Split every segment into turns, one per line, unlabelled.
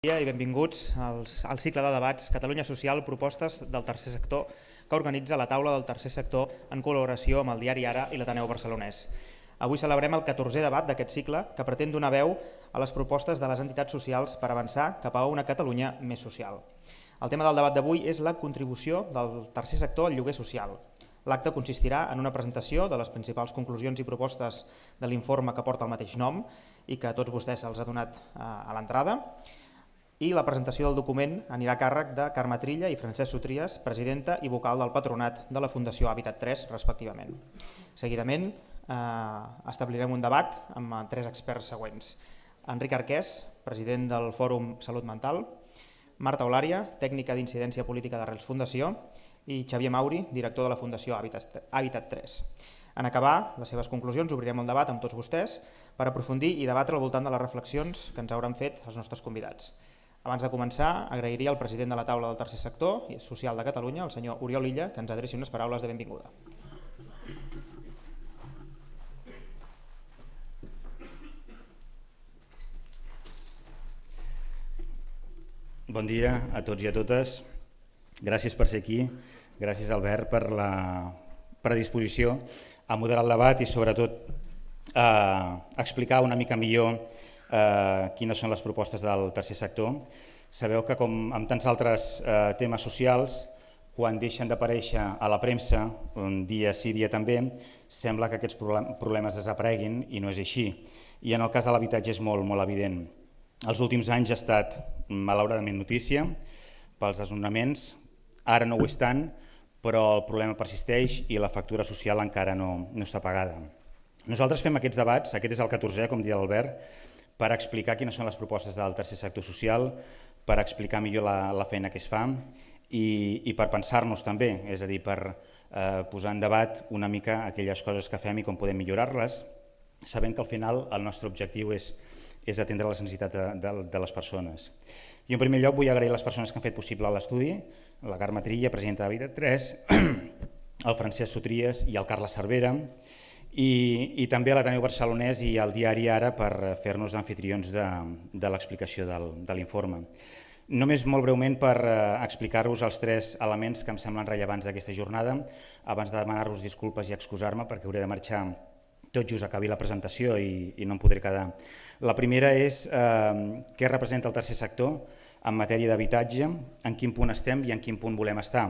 I benvinguts al cicle de debats Catalunya Social, propostes del tercer sector que organitza la taula del tercer sector en col·laboració amb el diari Ara i l'Ateneu Barcelonès. Avui celebrem el 14è debat d'aquest cicle que pretén donar veu a les propostes de les entitats socials per avançar cap a una Catalunya més social. El tema del debat d'avui és la contribució del tercer sector al lloguer social. L'acte consistirà en una presentació de les principals conclusions i propostes de l'informe que porta el mateix nom i que a tots vostès se'ls ha donat a l'entrada, i la presentació del document anirà a càrrec de Carme Trilla i Francesc Sotries, presidenta i vocal del patronat de la Fundació Hàbitat 3, respectivament. Seguidament establirem un debat amb tres experts següents. Enric Arquès, president del Fòrum Salut Mental, Marta Olària, tècnica d'incidència política d'Arrels Fundació, i Xavier Mauri, director de la Fundació Hàbitat 3. En acabar les seves conclusions obrirem el debat amb tots vostès per aprofundir i debatre al voltant de les reflexions que ens hauran fet els nostres convidats. Abans de començar, agrairia al president de la taula del tercer sector social de Catalunya, el senyor Oriol Illa, que ens adreci unes paraules de benvinguda.
Bon dia a tots i a totes. Gràcies per ser aquí. Gràcies, Albert, per la predisposició a moderar el debat i, sobretot, a explicar una mica millor quines són les propostes del tercer sector. Sabeu que, com amb tants altres temes socials, quan deixen d'aparèixer a la premsa, un dia sí, dia també, sembla que aquests problemes desapareguin i no és així. I en el cas de l'habitatge és molt evident. Els últims anys ha estat malauradament notícia pels desnonaments, ara no ho és tant, però el problema persisteix i la factura social encara no està pagada. Nosaltres fem aquests debats, aquest és el 14è, com deia l'Albert, per explicar quines són les propostes del tercer sector social, per explicar millor la feina que es fa i per pensar-nos també, és a dir, per posar en debat una mica aquelles coses que fem i com podem millorar-les, sabent que al final el nostre objectiu és atendre les necessitats de les persones. I en primer lloc vull agrair a les persones que han fet possible l'estudi, la Carme Trilla, presidenta d'Hàbitat 3, el Francesc Sotries i el Carles Cervera, i també a l'Ateneu Barcelonès i al diari Ara per fer-nos anfitrions de l'explicació de l'informe. Només molt breument per explicar-vos els tres elements que em semblen rellevants d'aquesta jornada, abans de demanar-vos disculpes i excusar-me perquè hauré de marxar tot just acabi la presentació i no em podré quedar. La primera és què representa el tercer sector en matèria d'habitatge, en quin punt estem i en quin punt volem estar.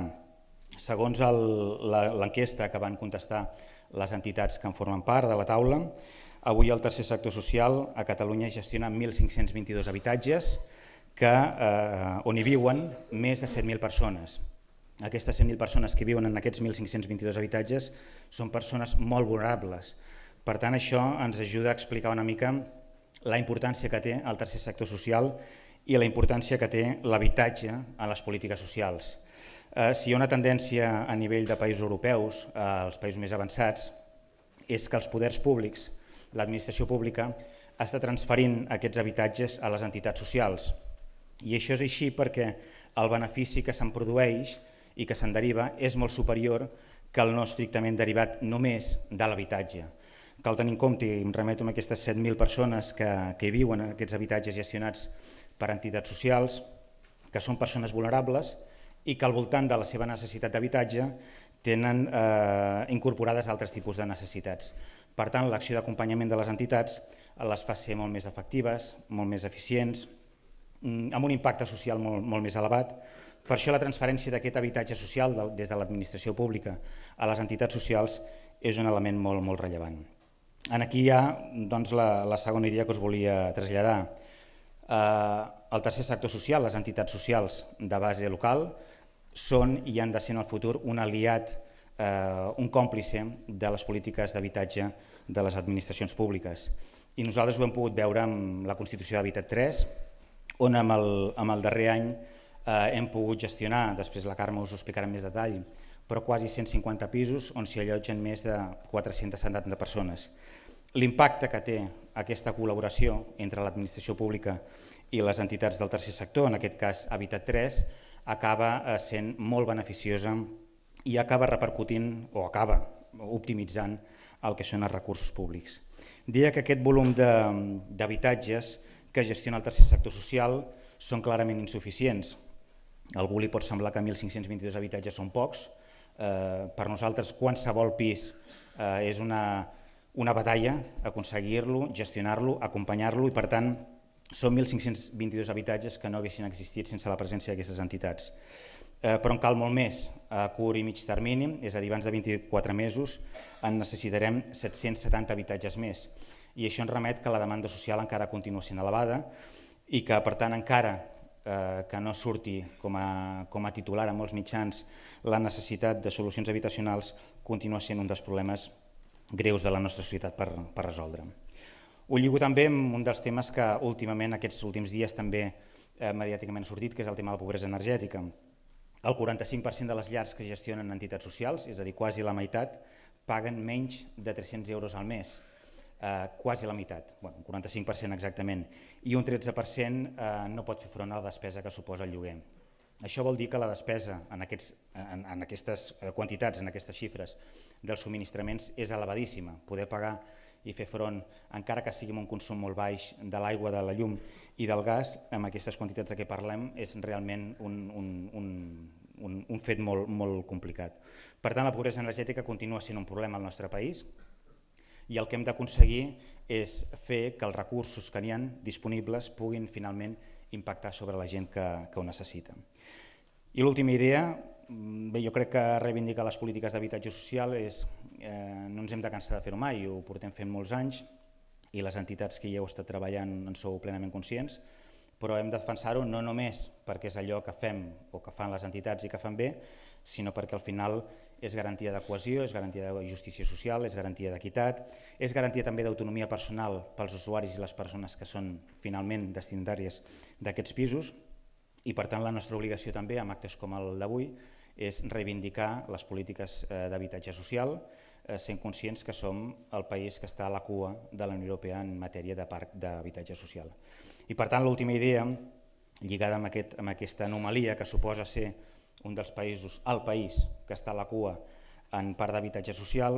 Segons l'enquesta que van contestar les entitats que en formen part de la taula, avui el tercer sector social a Catalunya gestiona 1.522 habitatges on hi viuen més de 7.000 persones. Aquestes 100.000 persones que viuen en aquests 1.522 habitatges són persones molt vulnerables. Per tant, això ens ajuda a explicar una mica la importància que té el tercer sector social i la importància que té l'habitatge en les polítiques socials. Si hi ha una tendència a nivell de països europeus, als països més avançats, és que els poders públics, l'administració pública, està transferint aquests habitatges a les entitats socials. I això és així perquè el benefici que se'n produeix i que se'n deriva és molt superior que el no estrictament derivat només de l'habitatge. Cal tenir en compte, i em remeto a aquestes 7.000 persones que hi viuen en aquests habitatges gestionats per entitats socials, que són persones vulnerables i que al voltant de la seva necessitat d'habitatge tenen incorporades altres tipus de necessitats. Per tant, l'acció d'acompanyament de les entitats les fa ser molt més efectives, molt més eficients, amb un impacte social molt més elevat. Per això la transferència d'aquest habitatge social des de l'administració pública a les entitats socials és un element molt rellevant. Aquí hi ha la segona idea que us volia traslladar. El tercer sector social, les entitats socials de base local, són i han de ser en el futur un aliat, un còmplice de les polítiques d'habitatge de les administracions públiques. I nosaltres ho hem pogut veure amb la Constitució d'Hàbitat 3, on amb el darrer any hem pogut gestionar, després la Carme us ho explicarà en més detall, però quasi 150 pisos on s'hi allotgen més de 470 persones. L'impacte que té aquesta col·laboració entre l'administració pública i les entitats del tercer sector, en aquest cas Hàbitat 3, acaba sent molt beneficiosa i acaba repercutint o acaba optimitzant el que són els recursos públics. Deia que aquest volum d'habitatges que gestiona el tercer sector social són clarament insuficients. A algú li pot semblar que 1.522 habitatges són pocs. Per nosaltres qualsevol pis és una batalla, aconseguir-lo, gestionar-lo, acompanyar-lo, i per tant són 1.522 habitatges que no haguessin existit sense la presència d'aquestes entitats. Però en cal molt més a curt i mig termini, és a dir, abans de 24 mesos en necessitarem 770 habitatges més, i això ens remet que la demanda social encara continua sent elevada i que, per tant, encara que no surti com a titular en molts mitjans la necessitat de solucions habitacionals, continua sent un dels problemes greus de la nostra societat per resoldre. Ho lligo també amb un dels temes que últimament, aquests últims dies, també mediàticament ha sortit, que és el tema de la pobresa energètica. El 45% de les llars que gestionen entitats socials, és a dir, quasi la meitat, paguen menys de 300 euros al mes. Quasi la meitat, un 45% exactament, i un 13% no pot fer front a la despesa que suposa el lloguer. Això vol dir que la despesa en aquestes quantitats, en aquestes xifres dels subministraments és elevadíssima. Poder pagar i fer front, encara que sigui amb un consum molt baix de l'aigua, de la llum i del gas, amb aquestes quantitats de què parlem, és realment un fet molt complicat. Per tant, la pobresa energètica continua sent un problema al nostre país, i el que hem d'aconseguir és fer que els recursos que n'hi ha disponibles puguin finalment impactar sobre la gent que ho necessita. I l'última idea, jo crec que reivindicar les polítiques d'habitatge social no ens hem de cansar de fer-ho mai, ho portem fent molts anys i les entitats que hi heu estat treballant en sou plenament conscients, però hem de defensar-ho no només perquè és allò que fem o que fan les entitats i que fan bé, sinó perquè al final és garantia de cohesió, és garantia de justícia social, és garantia d'equitat, és garantia també d'autonomia personal pels usuaris i les persones que són finalment destinatàries d'aquests pisos, i per tant la nostra obligació també amb actes com el d'avui és reivindicar les polítiques d'habitatge social, sent conscients que som el país que està a la cua de la Unió Europea en matèria de parc d'habitatge social. I per tant l'última idea, lligada amb aquesta anomalia que suposa ser un dels països, el país que està a la cua en part d'habitatge social,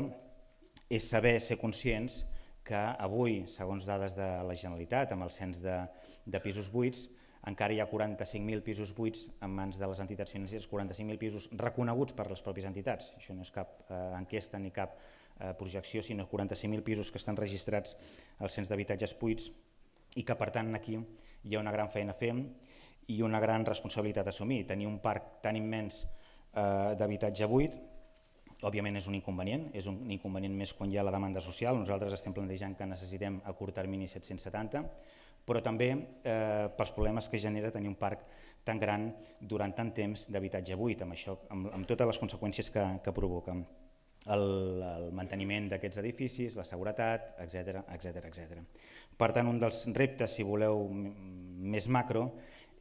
és saber ser conscients que avui, segons dades de la Generalitat, amb el cens de pisos buits, encara hi ha 45.000 pisos buits en mans de les entitats financeres, 45.000 pisos reconeguts per les pròpies entitats. Això no és cap enquesta ni cap projecció, sinó 45.000 pisos que estan registrats al cens d'habitatges buits i que, per tant, aquí hi ha una gran feina a fer i una gran responsabilitat a assumir. Tenir un parc tan immens d'habitatge buit, òbviament és un inconvenient més quan hi ha la demanda social. Nosaltres estem plantejant que necessitem a curt termini 770, però també pels problemes que genera tenir un parc tan gran durant tant temps d'habitatge buit, amb totes les conseqüències que provoca. El manteniment d'aquests edificis, la seguretat, etc. Per tant, un dels reptes, si voleu, més macro,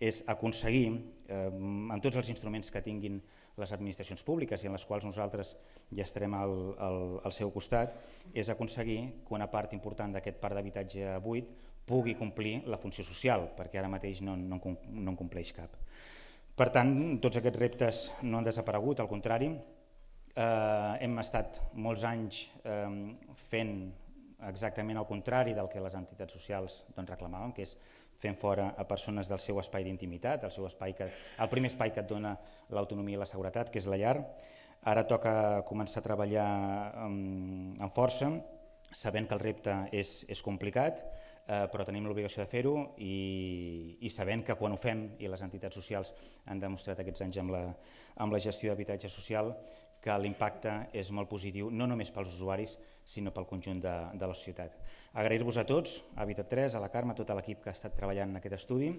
és aconseguir, amb tots els instruments que tinguin les administracions públiques i en les quals nosaltres ja estarem al seu costat, és aconseguir que una part important d'aquest parc d'habitatge buit pugui complir la funció social, perquè ara mateix no en compleix cap. Per tant, tots aquests reptes no han desaparegut, al contrari, hem estat molts anys fent exactament el contrari del que les entitats socials reclamaven, que és fent fora a persones del seu espai d'intimitat, el primer espai que et dona l'autonomia i la seguretat, que és la llar. Ara toca començar a treballar amb força, sabent que el repte és complicat, però tenim l'obligació de fer-ho i sabent que quan ho fem, i les entitats socials han demostrat aquests anys amb la gestió d'habitatge social, que l'impacte és molt positiu, no només pels usuaris, sinó pel conjunt de la societat. Agrair-vos a tots, a Habitat 3, a la Carme, a tot l'equip que ha estat treballant en aquest estudi,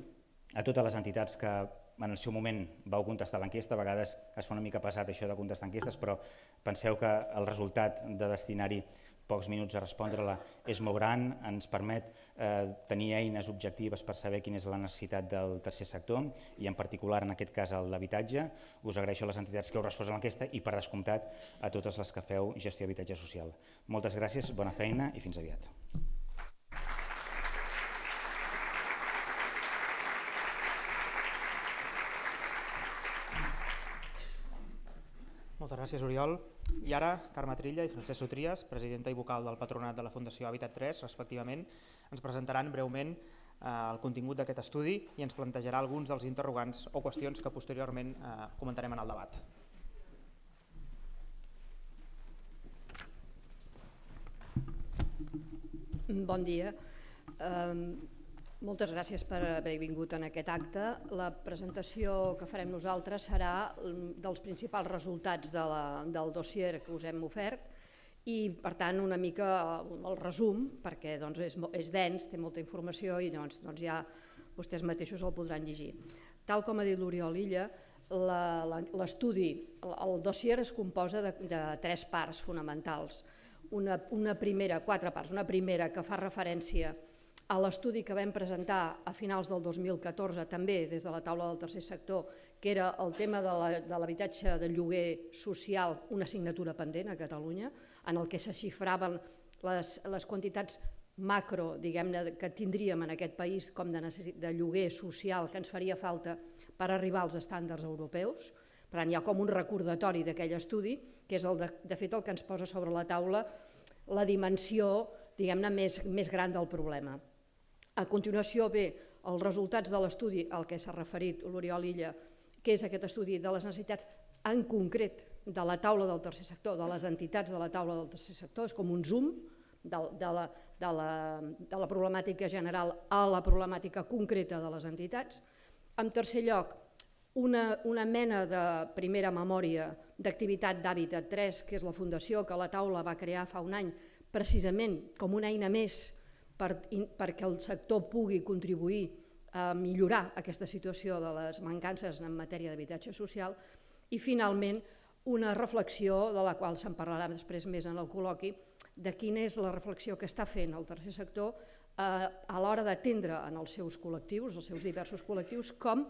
a totes les entitats que en el seu moment vau contestar l'enquesta. A vegades es fa una mica pesat això de contestar enquestes, però penseu que el resultat de destinar-hi pocs minuts a respondre-la és molt gran, ens permet tenir eines objectives per saber quina és la necessitat del tercer sector i en particular en aquest cas l'habitatge. Us agraeixo a les entitats que heu respost a l'enquesta i per descomptat a totes les que feu gestió d'habitatge social. Moltes gràcies, bona feina i fins aviat.
Moltes gràcies, Oriol. I ara, Carme Trilla i Francesc Sotries, presidenta i vocal del Patronat de la Fundació Habitat 3, respectivament, ens presentaran breument el contingut d'aquest estudi i ens plantejarà alguns dels interrogants o qüestions que posteriorment comentarem en el debat.
Bon dia. Moltes gràcies per haver vingut en aquest acte. La presentació que farem nosaltres serà dels principals resultats del dossier que us hem ofert i, per tant, una mica el resum, perquè és dens, té molta informació i ja vostès mateixos el podran llegir. Tal com ha dit l'Oriol Illa, l'estudi, el dossier es composa de 3 parts fonamentals. Quatre parts. Una primera que fa referència a l'estudi que vam presentar a finals del 2014, també des de la taula del tercer sector, que era el tema de l'habitatge de lloguer social, una assignatura pendent a Catalunya, en el que se xifraven les quantitats macro, diguem-ne, que tindríem en aquest país com de lloguer social que ens faria falta per arribar als estàndards europeus. Per tant, hi ha com un recordatori d'aquell estudi, que és de fet el que ens posa sobre la taula la dimensió, diguem-ne, més gran del problema. A continuació ve els resultats de l'estudi al que s'ha referit l'Oriol Illa, que és aquest estudi de les necessitats en concret de la taula del tercer sector, de les entitats de la taula del tercer sector, és com un zoom de la problemàtica general a la problemàtica concreta de les entitats. En tercer lloc, una mena de primera memòria d'activitat d'Hàbitat 3, que és la fundació que la taula va crear fa un any, precisament com una eina més perquè el sector pugui contribuir a millorar aquesta situació de les mancances en matèria d'habitatge social. I finalment una reflexió, de la qual se'n parlarà després més en el col·loqui, de quina és la reflexió que està fent el tercer sector a l'hora d'atendre en els seus col·lectius, els seus diversos col·lectius, com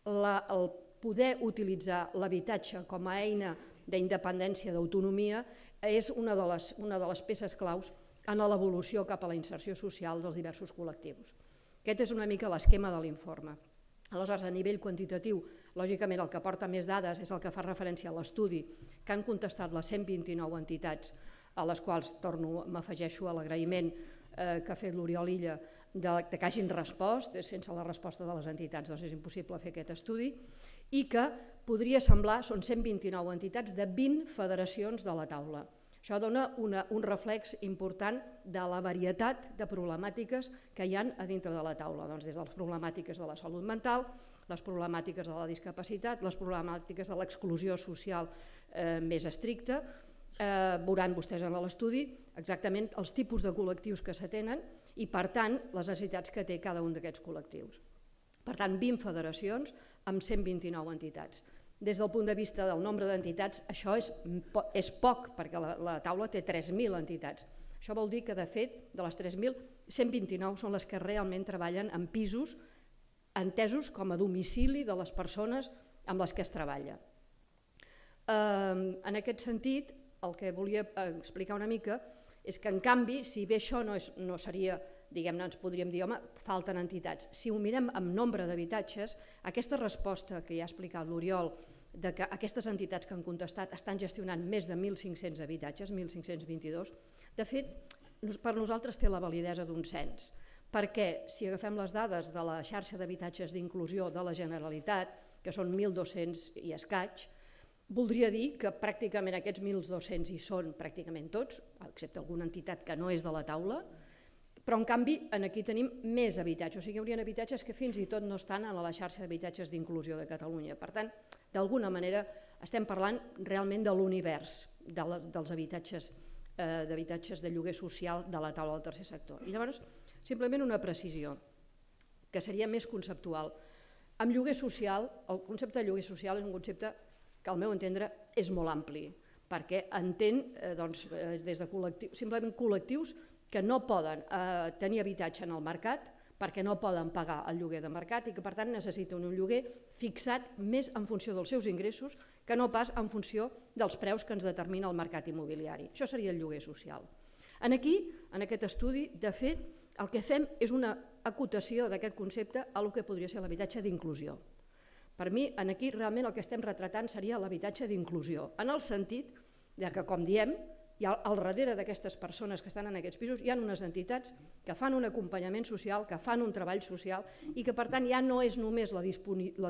el poder utilitzar l'habitatge com a eina d'independència, d'autonomia, és una de les peces claus en l'evolució cap a la inserció social dels diversos col·lectius. Aquest és una mica l'esquema de l'informe. Aleshores, a nivell quantitatiu, lògicament el que porta més dades és el que fa referència a l'estudi que han contestat les 129 entitats, a les quals m'afegeixo a l'agraïment que ha fet l'Oriol Illa que hagin respost. Sense la resposta de les entitats és impossible fer aquest estudi, i que podria semblar, són 129 entitats de 20 federacions de la taula. Això dona un reflex important de la varietat de problemàtiques que hi ha a dintre de la taula, des de les problemàtiques de la salut mental, les problemàtiques de la discapacitat, les problemàtiques de l'exclusió social més estricta. Veuran vostès en l'estudi exactament els tipus de col·lectius que s'atenen i, per tant, les necessitats que té cada un d'aquests col·lectius. Per tant, 20 federacions amb 129 entitats. Des del punt de vista del nombre d'entitats, això és poc, perquè la taula té 3.000 entitats. Això vol dir que, de fet, de les 3.000, 129 són les que realment treballen en pisos entesos com a domicili de les persones amb les que es treballa. En aquest sentit, el que volia explicar una mica és que, en canvi, si bé això no seria, diguem-ne, ens podríem dir, home, falten entitats. Si ho mirem amb nombre d'habitatges, aquesta resposta que ja ha explicat l'Oriol, que aquestes entitats que han contestat estan gestionant més de 1.500 habitatges, 1.522, de fet, per nosaltres té la validesa d'un cens, perquè si agafem les dades de la xarxa d'habitatges d'inclusió de la Generalitat, que són 1.200 i escaig, voldria dir que pràcticament aquests 1.200 hi són pràcticament tots, excepte alguna entitat que no és de la taula, però en canvi aquí tenim més habitatges, o sigui, hi haurien habitatges que fins i tot no estan a la xarxa d'habitatges d'inclusió de Catalunya. Per tant, d'alguna manera estem parlant realment de l'univers dels habitatges de lloguer social de la taula del tercer sector. I llavors, simplement una precisió, que seria més conceptual. Amb lloguer social, el concepte de lloguer social és un concepte que al meu entendre és molt ampli, perquè entén des de simplement col·lectius que no poden tenir habitatge en el mercat perquè no poden pagar el lloguer de mercat i que per tant necessiten un lloguer fixat més en funció dels seus ingressos que no pas en funció dels preus que ens determina el mercat immobiliari. Això seria el lloguer social. Aquí, en aquest estudi, de fet, el que fem és una acotació d'aquest concepte a el que podria ser l'habitatge d'inclusió. Per mi, aquí realment el que estem retratant seria l'habitatge d'inclusió, en el sentit que, com diem, I al darrere d'aquestes persones que estan en aquests pisos hi ha unes entitats que fan un acompanyament social, que fan un treball social i que per tant ja no és només la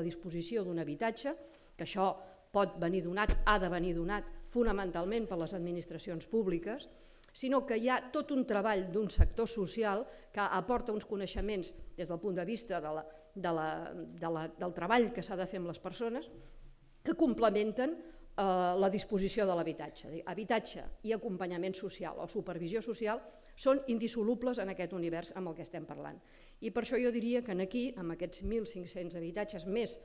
disposició d'un habitatge, que això pot venir donat, ha de venir donat fonamentalment per les administracions públiques, sinó que hi ha tot un treball d'un sector social que aporta uns coneixements des del punt de vista del treball que s'ha de fer amb les persones que complementen la disposició de l'habitatge. Habitatge i acompanyament social o supervisió social són indissolubles en aquest univers amb el que estem parlant. I per això jo diria que aquí, amb aquests 1.500 habitatges més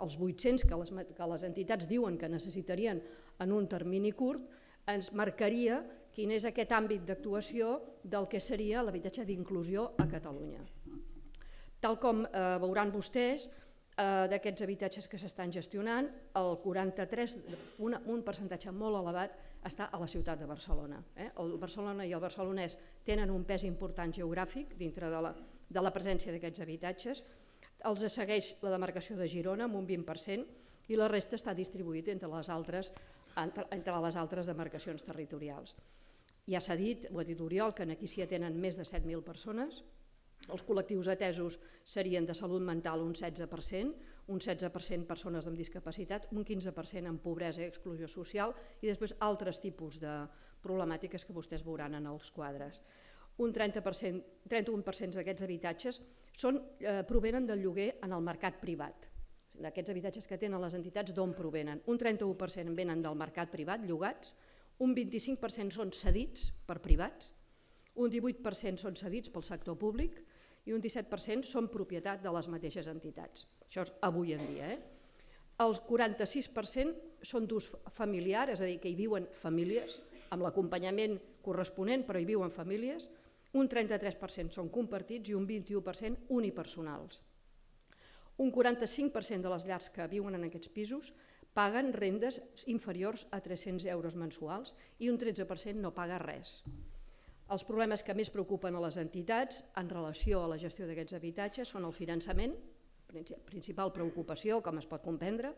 els 800 que les entitats diuen que necessitarien en un termini curt, ens marcaria quin és aquest àmbit d'actuació del que seria l'habitatge d'inclusió a Catalunya. Tal com veuran vostès, d'aquests habitatges que s'estan gestionant, el 43, un percentatge molt elevat, està a la ciutat de Barcelona. El Barcelona i el barcelonès tenen un pes important geogràfic dintre de la presència d'aquests habitatges. Els segueix la demarcació de Girona amb un 20% i la resta està distribuït entre les altres demarcacions territorials. Ja s'ha dit, ho ha dit Oriol, que aquí s'hi atenen més de 7.000 persones. Els col·lectius atesos serien de salut mental un 16%, un 16% persones amb discapacitat, un 15% amb pobresa i exclusió social i després altres tipus de problemàtiques que vostès veuran en els quadres. Un 31% d'aquests habitatges provenen del lloguer en el mercat privat. D'aquests habitatges que tenen les entitats, d'on provenen? Un 31% venen del mercat privat, llogats, un 25% són cedits per privats, un 18% són cedits pel sector públic i un 17% són propietat de les mateixes entitats. Això és avui en dia. El 46% són d'ús familiar, és a dir, que hi viuen famílies, amb l'acompanyament corresponent, però hi viuen famílies, un 33% són compartits i un 21% unipersonals. Un 45% de les llars que viuen en aquests pisos paguen rendes inferiors a 300 euros mensuals i un 13% no paga res. Els problemes que més preocupen a les entitats en relació a la gestió d'aquests habitatges són el finançament, principal preocupació, com es pot comprendre.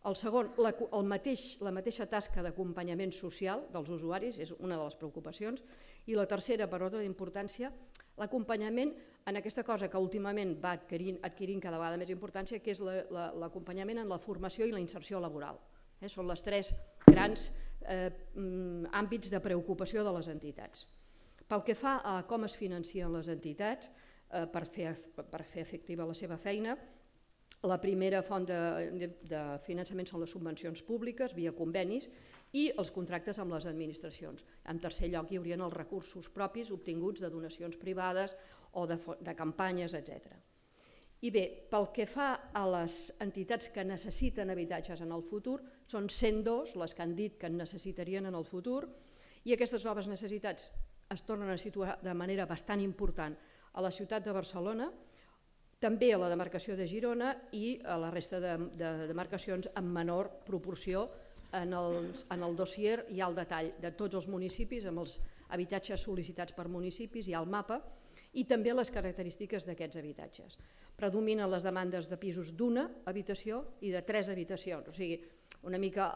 El segon, la mateixa tasca d'acompanyament social dels usuaris és una de les preocupacions. I la tercera, per ordre d'importància, l'acompanyament en aquesta cosa que últimament va adquirint cada vegada més importància, que és l'acompanyament en la formació i la inserció laboral. Són els tres grans àmbits de preocupació de les entitats. Pel que fa a com es financen les entitats per fer efectiva la seva feina, la primera font de finançament són les subvencions públiques via convenis i els contractes amb les administracions. En tercer lloc hi haurien els recursos propis obtinguts de donacions privades o de campanyes, etc. I bé, pel que fa a les entitats que necessiten habitatges en el futur, són 102 les que han dit que en necessitarien en el futur i aquestes noves necessitats es tornen a situar de manera bastant important a la ciutat de Barcelona, també a la demarcació de Girona i a la resta de demarcacions en menor proporció. En el dossier hi ha el detall de tots els municipis amb els habitatges sol·licitats per municipis, hi ha el mapa i també les característiques d'aquests habitatges. Predominen les demandes de pisos d'una habitació i de 3 habitacions, o sigui, una mica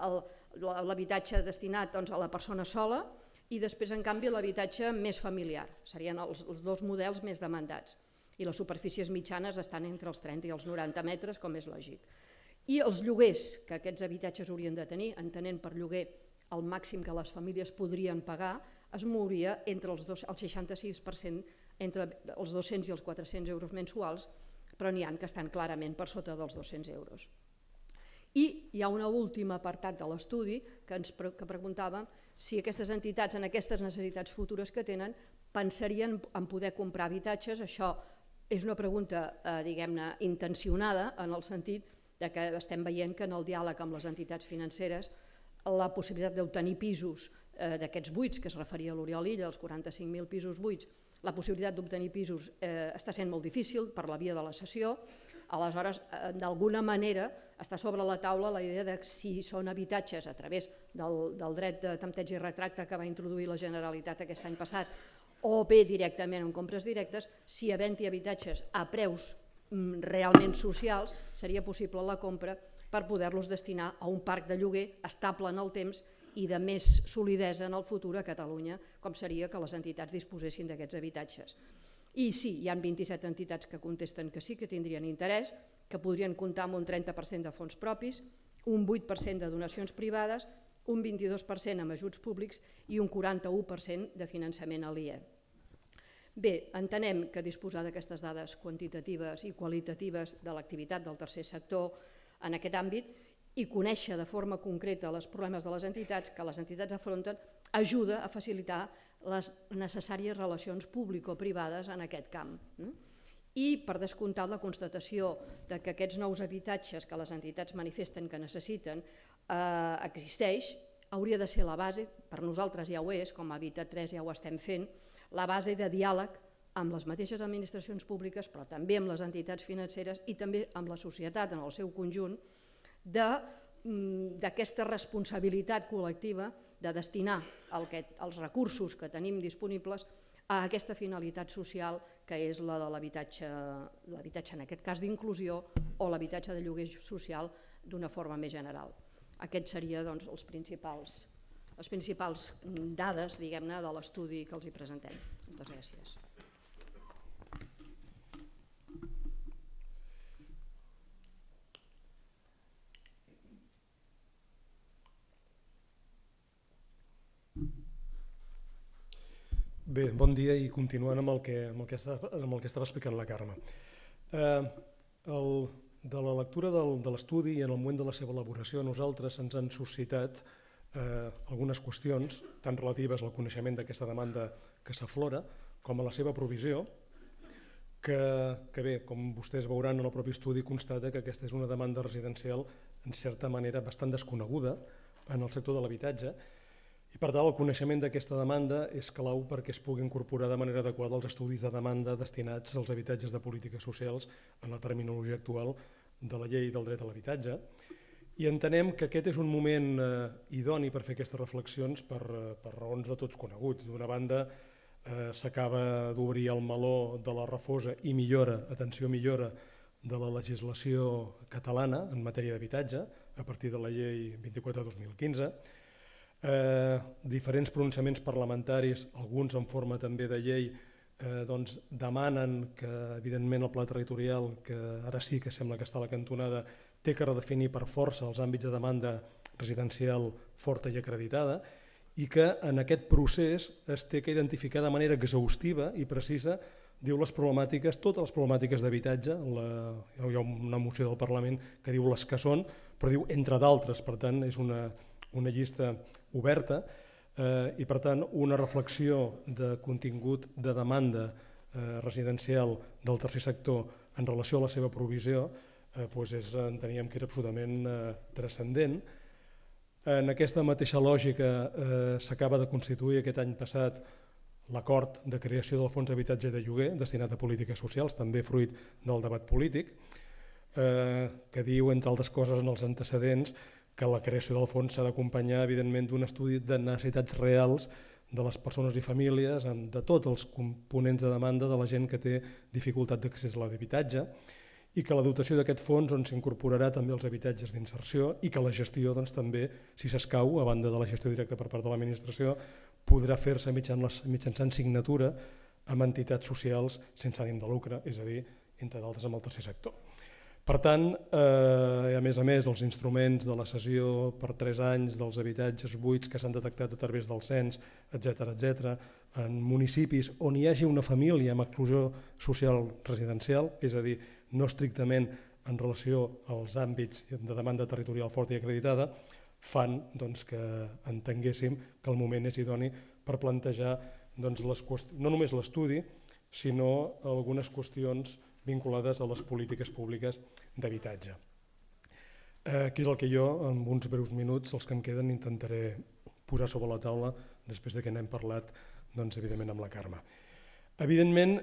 l'habitatge destinat a la persona sola i després, en canvi, l'habitatge més familiar. Serien els dos models més demandats. I les superfícies mitjanes estan entre els 30 i els 90 metres, com és lògic. I els lloguers que aquests habitatges haurien de tenir, entenent per lloguer el màxim que les famílies podrien pagar, es mouria entre el 66%, entre els 200 i els 400 euros mensuals, però n'hi ha que estan clarament per sota dels 200 euros. I hi ha un últim apartat de l'estudi que preguntava si aquestes entitats, en aquestes necessitats futures que tenen, pensarien en poder comprar habitatges. Això és una pregunta, diguem-ne, intencionada, en el sentit que estem veient que en el diàleg amb les entitats financeres la possibilitat d'obtenir pisos d'aquests buits, que es referia a l'Oriol Illa, els 45.000 pisos buits, la possibilitat d'obtenir pisos està sent molt difícil per la via de la cessió. Aleshores, d'alguna manera, està sobre la taula la idea de si són habitatges a través del dret de tempteig i retracte que va introduir la Generalitat aquest any passat, o bé directament en compres directes, si havent-hi habitatges a preus realment socials, seria possible la compra per poder-los destinar a un parc de lloguer estable en el temps i de més solidesa en el futur a Catalunya, com seria que les entitats disposessin d'aquests habitatges. I sí, hi ha 27 entitats que contesten que sí, que tindrien interès, que podrien comptar amb un 30% de fons propis, un 8% de donacions privades, un 22% amb ajuts públics i un 41% de finançament a l'IE. Bé, entenem que disposar d'aquestes dades quantitatives i qualitatives de l'activitat del tercer sector en aquest àmbit i conèixer de forma concreta els problemes de les entitats que les entitats afronten ajuda a facilitar les necessàries relacions público-privades en aquest camp. I, per descomptat, la constatació de que aquests nous habitatges que les entitats manifesten que necessiten existeix, hauria de ser la base, per nosaltres ja ho és, com a Habitat 3 ja ho estem fent, la base de diàleg amb les mateixes administracions públiques, però també amb les entitats financeres i també amb la societat en el seu conjunt, d'aquesta responsabilitat col·lectiva de destinar els recursos que tenim disponibles a aquesta finalitat social que és la de l'habitatge, en aquest cas d'inclusió, o l'habitatge de lloguer social d'una forma més general. Aquests serien les principals dades, diguem-ne, de l'estudi que els hi presentem. Moltes gràcies.
Bé, bon dia i continuant amb el que estava explicant la Carme. De la lectura de l'estudi i en el moment de la seva elaboració a nosaltres ens han suscitat algunes qüestions tan relatives al coneixement d'aquesta demanda que s'aflora com a la seva provisió que bé, com vostès veuran en el propi estudi constata que aquesta és una demanda residencial en certa manera bastant desconeguda en el sector de l'habitatge i per tant el coneixement d'aquesta demanda és clau perquè es pugui incorporar de manera adequada als estudis de demanda destinats als habitatges de polítiques socials en la terminologia actual de la llei del dret a l'habitatge. I entenem que aquest és un moment idoni per fer aquestes reflexions per raons de tots coneguts. D'una banda, s'acaba d'obrir el meló de la refosa i millora de la legislació catalana en matèria d'habitatge a partir de la llei 24/2015. Diferents pronunciaments parlamentaris, alguns en forma també de llei, demanen que evidentment el pla territorial, que ara sí que sembla que està a la cantonada, té que redefinir per força els àmbits de demanda residencial forta i acreditada i que en aquest procés es té que identificar de manera exhaustiva i precisa, diu les problemàtiques, totes les problemàtiques d'habitatge, hi ha una moció del Parlament que diu les que són, però diu entre d'altres, per tant és una llista oberta i per tant una reflexió de contingut de demanda residencial del tercer sector en relació a la seva provisió enteníem que era absolutament transcendent. En aquesta mateixa lògica s'acaba de constituir aquest any passat l'acord de creació del Fons d'Habitatge de Lloguer destinat a polítiques socials, també fruit del debat polític, que diu, entre altres coses, en els antecedents, que la creació del fons s'ha d'acompanyar evidentment d'un estudi de necessitats reals de les persones i famílies, de tots els components de demanda de la gent que té dificultat d'accés a l'habitatge i que la dotació d'aquest fons s'incorporarà també als habitatges d'inserció i que la gestió també, si s'escau, a banda de la gestió directa per part de l'administració, podrà fer-se mitjançant signatura amb entitats socials sense ànim de lucre, és a dir, entre d'altres amb el tercer sector. Per tant, a més, els instruments de la cessió per 3 anys dels habitatges buits que s'han detectat a través del cens, etc., en municipis on hi hagi una família amb exclusió social residencial, és a dir, no estrictament en relació als àmbits de demanda territorial forta i acreditada, fan que entenguéssim que el moment és idoni per plantejar no només l'estudi, sinó algunes qüestions vinculades a les polítiques públiques d'habitatge. Aquí és el que jo, en uns breus minuts, els que em queden, intentaré posar sobre la taula després que n'hem parlat, evidentment, amb la Carme. Evidentment,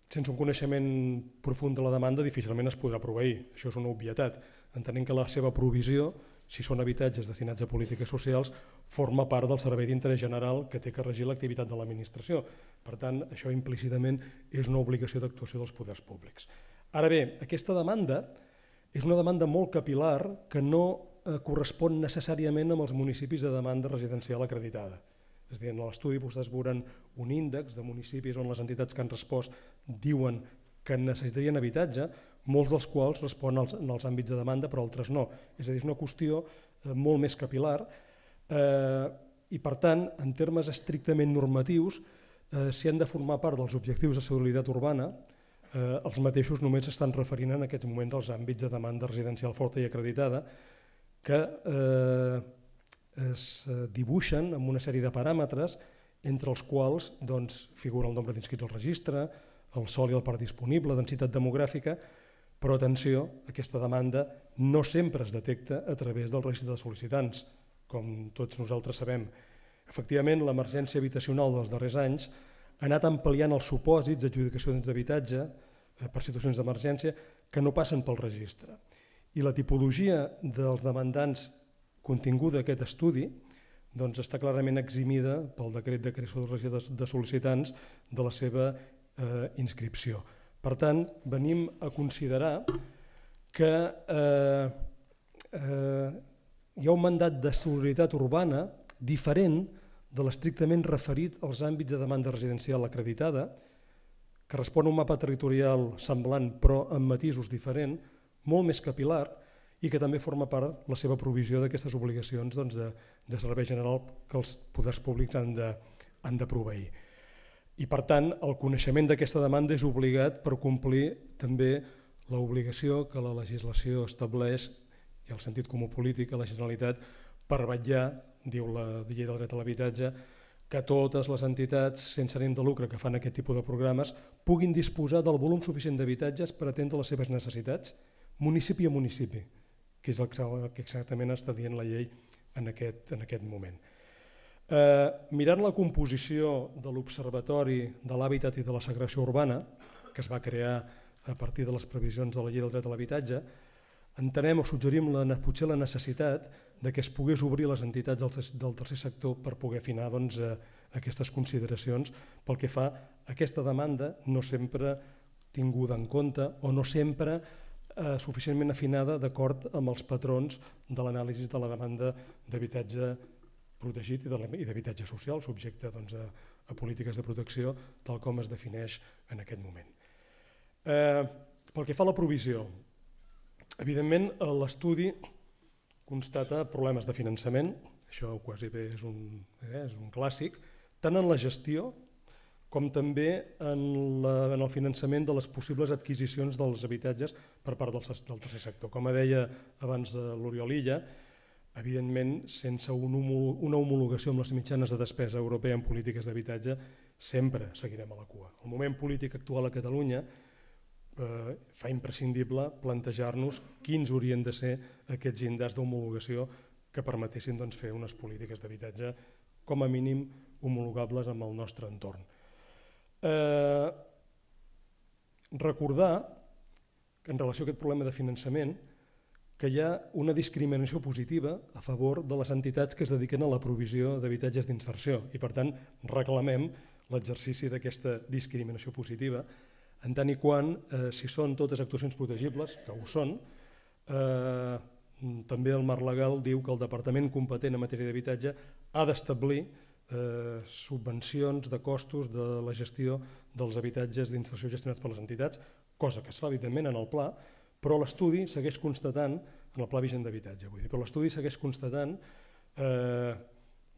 sense un coneixement profund de la demanda, difícilment es podrà proveir. Això és una obvietat. Entenent que la seva provisió, si són habitatges destinats a polítiques socials, forma part del servei d'interès general que té que regir l'activitat de l'administració. Per tant, això implícitament és una obligació d'actuació dels poders públics. Ara bé, aquesta demanda és una demanda molt capil·lar que no correspon necessàriament amb els municipis de demanda residencial acreditada. És a dir, en l'estudi vostès veuran un índex de municipis on les entitats que han respost diuen que necessitarien habitatge, molts dels quals responen en els àmbits de demanda, però altres no. És a dir, és una qüestió molt més capil·lar i, per tant, en termes estrictament normatius, si han de formar part dels objectius de solidaritat urbana, els mateixos només s'estan referint en aquests moments als àmbits de demanda residencial forta i acreditada, que es dibuixen amb una sèrie de paràmetres entre els quals figura el nombre d'inscrits al registre, el sòl i el parc disponible, densitat demogràfica, però atenció, aquesta demanda no sempre es detecta a través del registre de sol·licitants, com tots nosaltres sabem. Efectivament, l'emergència habitacional dels darrers anys ha anat ampliant els supòsits d'adjudicacions d'habitatge per situacions d'emergència que no passen pel registre. I la tipologia dels demandants continguda aquest estudi està clarament eximida pel decret de creació del registre de sol·licitants de la seva inscripció. Per tant, venim a considerar que hi ha un mandat de solidaritat urbana diferent de l'estrictament referit als àmbits de demanda residencial acreditada, que respon a un mapa territorial semblant però amb matisos diferents, molt més capil·lar, i que també forma part la seva provisió d'aquestes obligacions de servei general que els poders públics han de proveir. I per tant, el coneixement d'aquesta demanda és obligat per complir també l'obligació que la legislació estableix i el sentit comú polític a la Generalitat per vetllar, diu la llei del dret a l'habitatge, que totes les entitats sense ànim de lucre que fan aquest tipus de programes puguin disposar del volum suficient d'habitatges per atendre les seves necessitats, municipi a municipi, que és el que exactament està dient la llei en aquest moment. Mirant la composició de l'Observatori de l'Hàbitat i de la Segregació Urbana, que es va crear a partir de les previsions de la llei del dret a l'habitatge, entenem o suggerim potser la necessitat que es pogués obrir les entitats del tercer sector per poder afinar aquestes consideracions pel que fa a aquesta demanda no sempre tinguda en compte o no sempre suficientment afinada d'acord amb els patrons de l'anàlisi de la demanda d'habitatge protegit i d'habitatge social, subjecte a polítiques de protecció, tal com es defineix en aquest moment. Pel que fa a la provisió, evidentment l'estudi constata problemes de finançament, això quasi bé és un clàssic, tant en la gestió com també en el finançament de les possibles adquisicions dels habitatges per part del tercer sector. Com deia abans l'Oriol Illa, evidentment, sense una homologació amb les mitjanes de despesa europea en polítiques d'habitatge, sempre seguirem a la cua. El moment polític actual a Catalunya fa imprescindible plantejar-nos quins haurien de ser aquests llindars d'homologació que permetessin fer unes polítiques d'habitatge com a mínim homologables amb el nostre entorn. Recordar que en relació a aquest problema de finançament que hi ha una discriminació positiva a favor de les entitats que es dediquen a la provisió d'habitatges d'inserció i per tant reclamem l'exercici d'aquesta discriminació positiva en tant i quan, si són totes actuacions protegibles, que ho són, també el marc legal diu que el departament competent en matèria d'habitatge ha d'establir subvencions de costos de la gestió dels habitatges d'inserció gestionats per les entitats, cosa que es fa evidentment en el pla, però l'estudi segueix constatant, en el pla vigent d'habitatge, però l'estudi segueix constatant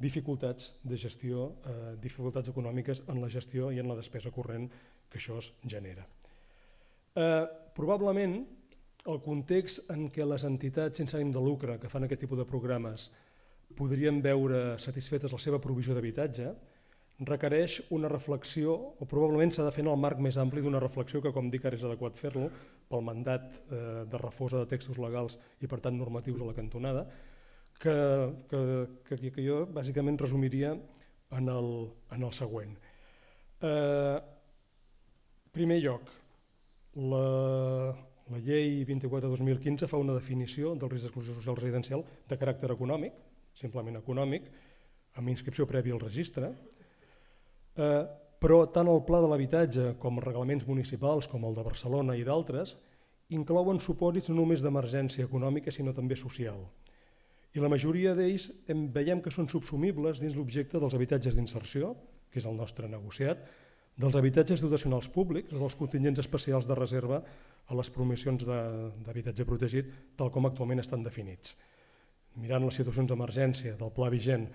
dificultats de gestió, dificultats econòmiques en la gestió i en la despesa corrent que això es genera. Probablement el context en què les entitats sense ànim de lucre que fan aquest tipus de programes podrien veure satisfetes la seva provisió d'habitatge requereix una reflexió, o probablement s'ha de fer en el marc més ampli d'una reflexió que, com dic, ara és adequat fer-lo pel mandat de refosa de textos legals i per tant normatius a la cantonada, que jo bàsicament resumiria en el següent. Primer lloc, la llei 24/2015 fa una definició del risc d'exclusió social residencial de caràcter econòmic, simplement econòmic, amb inscripció prèvia al registre, però tant el Pla de l'Habitatge com els reglaments municipals com el de Barcelona i d'altres inclouen supòsits no només d'emergència econòmica sinó també social. I la majoria d'ells veiem que són subsumibles dins l'objecte dels habitatges d'inserció, que és el nostre negociat, dels habitatges dotacionals públics o dels contingents especials de reserva a les promocions d'habitatge protegit, tal com actualment estan definits. Mirant les situacions d'emergència del pla vigent,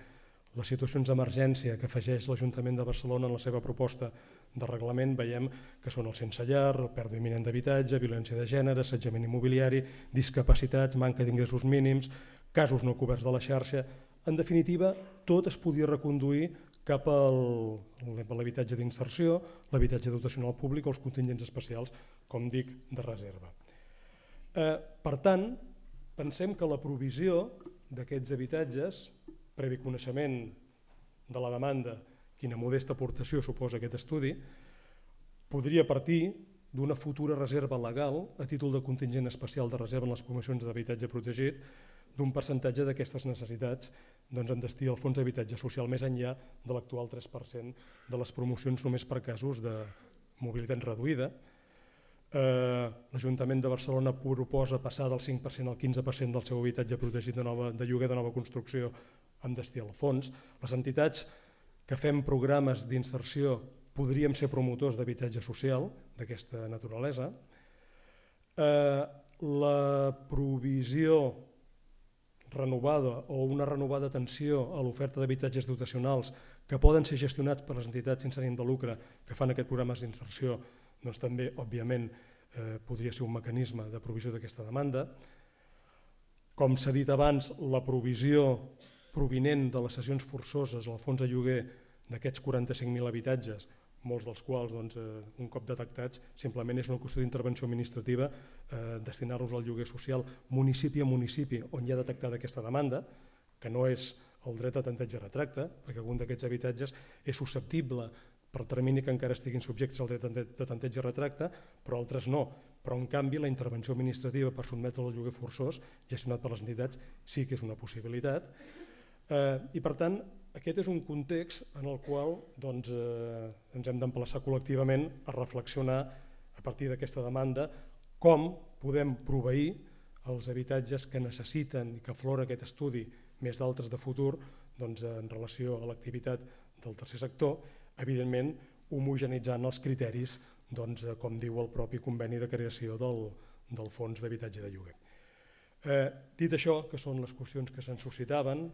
les situacions d'emergència que afegeix l'Ajuntament de Barcelona en la seva proposta de reglament, veiem que són el sense llar, el pèrdua imminent d'habitatge, violència de gènere, assetjament immobiliari, discapacitats, manca d'ingressos mínims, casos no coberts de la xarxa. En definitiva, tot es podia reconduir cap a l'habitatge d'inserció, l'habitatge dotacional públic o els contingents especials, com dic, de reserva. Per tant, pensem que la provisió d'aquests habitatges, previ coneixement de la demanda, quina modesta aportació suposa aquest estudi, podria partir d'una futura reserva legal a títol de contingent especial de reserva en les promocions d'habitatge protegit, d'un percentatge d'aquestes necessitats en destí al fons d'habitatge social més enllà de l'actual 3% de les promocions només per casos de mobilitat reduïda. L'Ajuntament de Barcelona proposa passar del 5% al 15% del seu habitatge protegit de lloguer de nova construcció amb destí al fons. Les entitats que fem programes d'inserció podríem ser promotors d'habitatge social d'aquesta naturalesa. La provisió renovada o una renovada atenció a l'oferta d'habitatges dotacionals que poden ser gestionats per les entitats sense ànim de lucre que fan aquests programes d'inserció, doncs també, òbviament, podria ser un mecanisme de provisió d'aquesta demanda. Com s'ha dit abans, la provisió provinent de les cessions forçoses al fons de lloguer d'aquests 45.000 habitatges, molts dels quals, un cop detectats, simplement és una qüestió d'intervenció administrativa, destinar-los al lloguer social municipi a municipi on hi ha detectada aquesta demanda, que no és el dret a tanteig i retracte, perquè algun d'aquests habitatges és susceptible per termini que encara estiguin subjectes al dret de tanteig i retracte, però altres no. Però en canvi la intervenció administrativa per sotmetre'l al lloguer forçós, gestionat per les entitats, sí que és una possibilitat. I per tant, aquest és un context en el qual ens hem d'emplaçar col·lectivament a reflexionar a partir d'aquesta demanda com podem proveir els habitatges que necessiten i que aflora aquest estudi, més d'altres de futur, en relació a l'activitat del tercer sector, evidentment homogeneïtzant els criteris, com diu el propi conveni de creació del Fons d'Habitatge de Lloguer. Dit això, que són les qüestions que se'n suscitaven,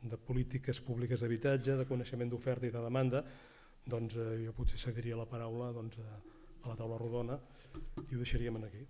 de polítiques públiques d'habitatge, de coneixement d'oferta i de demanda, jo potser cediria la paraula a la taula rodona i ho deixaríem aquí.